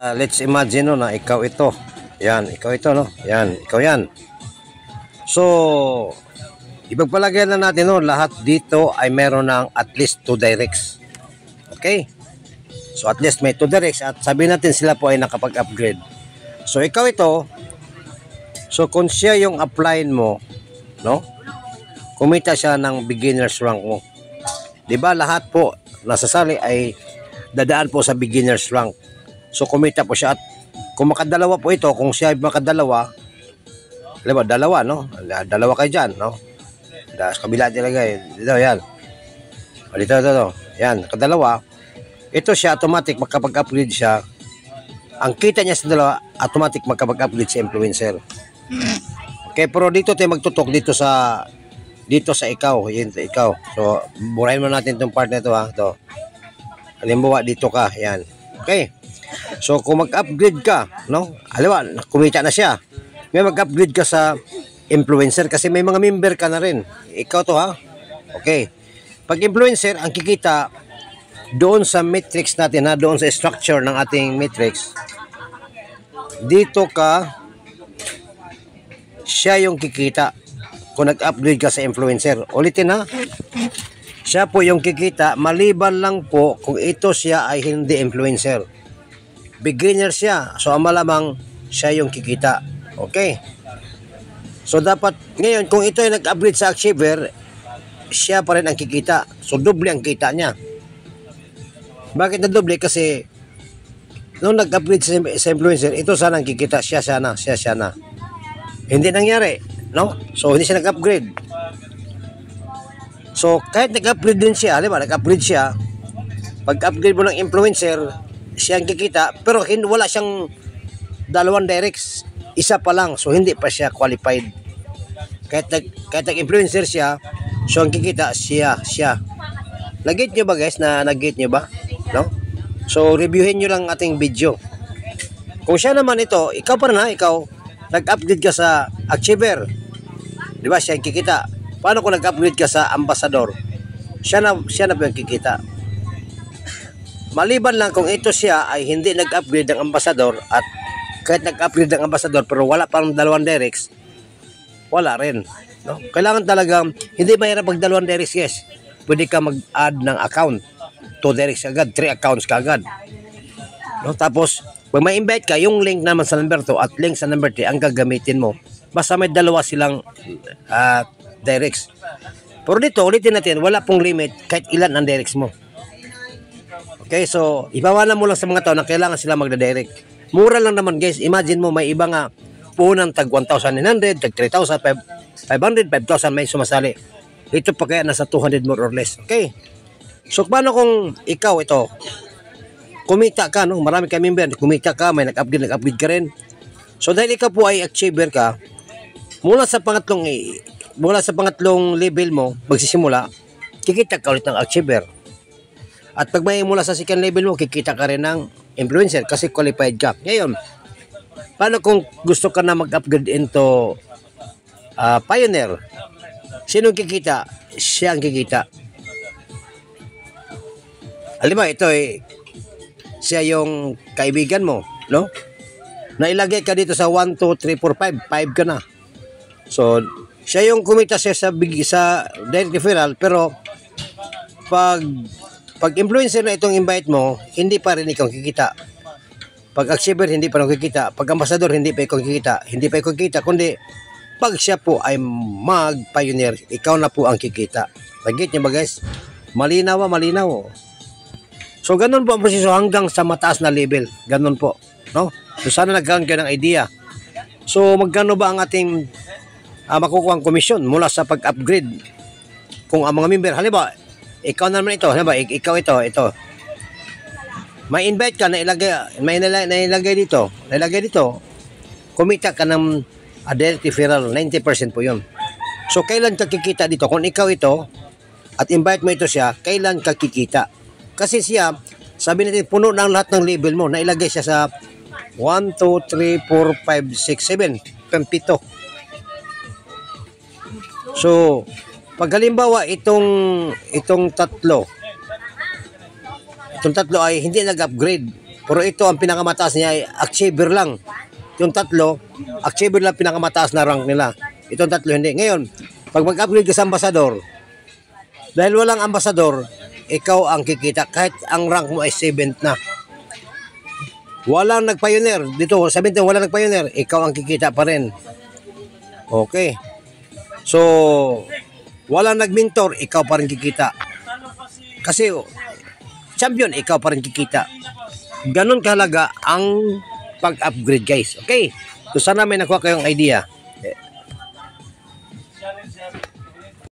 Let's imagine no, na ikaw ito. Yan, ikaw ito no. Yan, ikaw yan. So, ipagpalagay na natin no, lahat dito ay meron ng at least 2 directs. Okay? So, at least may 2 directs at sabihin natin sila po ay nakapag-upgrade. So, ikaw ito. So, kung siya yung upline mo, no? Kumita siya ng beginner's rank mo. 'Di ba? Lahat po nasasali ay dadaan po sa beginner's rank. So kumita po siya at kung makadalawa po ito, kung siya makadalawa, diba, dalawa, no? Dalawa kayo dyan, no? Sa kabila nilagay. Dito, yan. O, dito. Yan, kadalawa. Ito siya, automatic, magkapag-upgrade siya. Ang kita niya sa dalawa, automatic magkapag-upgrade sa influencer. Okay, pero dito tayo magtutok dito sa ikaw. Yun, ikaw. So, burahin mo natin itong part na ito, ha? Ito. Halimbawa, dito ka. Yan. Okay. So kung mag-upgrade ka, no? Halimbawa, kumita na siya. May mag-upgrade ka sa influencer kasi may mga member ka na rin. Ikaw to ha. Okay. Pag influencer, ang kikita doon sa matrix natin ha, doon sa structure ng ating matrix. Dito ka siya yung kikita kung nag-upgrade ka sa influencer. Ulitin ha. Siya po yung kikita maliban lang po kung ito siya ay hindi influencer. Beginner siya. So, ang malamang siya yung kikita. Okay? So, dapat, ngayon, kung ito ay nag-upgrade sa Achiever, siya pa rin ang kikita. So, doble ang kita niya. Bakit na doble? Kasi, nung nag-upgrade sa influencer, ito sana ang kikita. Siya sana. Hindi nangyari. No? So, hindi siya nag-upgrade. So, kahit nag-upgrade din siya, diba? Nag-upgrade siya, pag-upgrade mo ng influencer, siya ang kikita, pero wala siyang dalawang directs, isa pa lang, so hindi pa siya qualified. Kahit nag-influencer siya, so ang kikita siya. Nag-get nyo ba guys? Nag-get nyo ba? No? So reviewin nyo lang ating video. Kung siya naman ito, ikaw pa rin ha, ikaw nag-upgrade ka sa Achiever, di ba siya ang kikita. Paano kung nag-upgrade ka sa Ambassador? Siya na po yung kikita. Maliban lang kung ito siya ay hindi nag-upgrade ng Ambassador at kahit nag-upgrade ng Ambassador pero wala pang dalawang directs, wala rin. No? Kailangan talaga, hindi mahirap pag dalawang directs, yes. Pwede ka mag-add ng account. 2 directs agad, 3 accounts ka agad. No? Tapos, pag may invite ka, yung link naman sa number 2 at link sa number 3 ang gagamitin mo. Basta may dalawa silang directs. Pero dito, ulitin natin, wala pong limit kahit ilan ang directs mo. Okay, so ipawalan mo lang sa mga tao na kailangan sila magda-direct. Mura lang naman guys. Imagine mo may iba nga punang tag 1,900, tag 3,000, 500, 5,000 may sumasali. Ito pa kaya nasa 200 more or less. Okay. So paano kung ikaw ito kumita ka, no? Marami ka member, kumita ka, may nag-upgrade ka rin. So dahil ikaw po ay achiever ka, mula sa pangatlong level mo magsisimula, kikita ka ulit ng achiever. At pag may mula sa second level mo, kikita ka rin ng influencer kasi qualified ka. Ngayon, paano kung gusto ka na mag-upgrade into pioneer? Sinong kikita? Siya ang kikita. Halimbawa, ito siya yung kaibigan mo, no? Nailagay ka dito sa 1, 2, 3, 4, 5. 5 ka na. So, siya yung kumita siya sa direct referral, pero pag influencer na itong invite mo, hindi pa rin ikaw kikita. Pag achiever, hindi pa rin kikita. Pag ambassador, hindi pa ikaw kikita. Hindi pa ikaw kikita, kundi pag siya po ay mag-pioneer, ikaw na po ang kikita. Nag-get niyo ba guys? Malinaw. So, ganun po ang proseso hanggang sa mataas na level. Ganun po. No? So, sana nagkaroon kayo ng idea. So, magkano ba ang ating makukuha ang komisyon mula sa pag-upgrade? Kung ang mga member, halimbawa, ikaw naman ito, halimbawa, ikaw ito. May invite ka, nailagay dito, kumita ka ng direct referral, 90% po yun. So, kailan ka kikita dito? Kung ikaw ito, at invite mo ito siya, kailan ka kikita? Kasi siya, sabi natin, puno ng lahat ng label mo, nailagay siya sa 1, 2, 3, 4, 5, 6, 7, 7. So, pag halimbawa itong tatlo ay hindi nag-upgrade, Pero ito, ang pinakamataas niya ay achiever lang. Yung tatlo, achiever lang pinakamataas na rank nila. Itong tatlo, hindi. Ngayon, pag mag-upgrade ka sa ambasador, dahil walang ambasador, ikaw ang kikita. Kahit ang rank mo ay 7th na. Walang nag-pioneer. Dito, 7th, walang nag-pioneer. Ikaw ang kikita pa rin. Okay. So, walang nag-mentor, ikaw pa rin kikita. Kasi, champion, ikaw pa rin kikita. Ganon kahalaga ang pag-upgrade, guys. Okay? So, sana may nakuha kayong idea.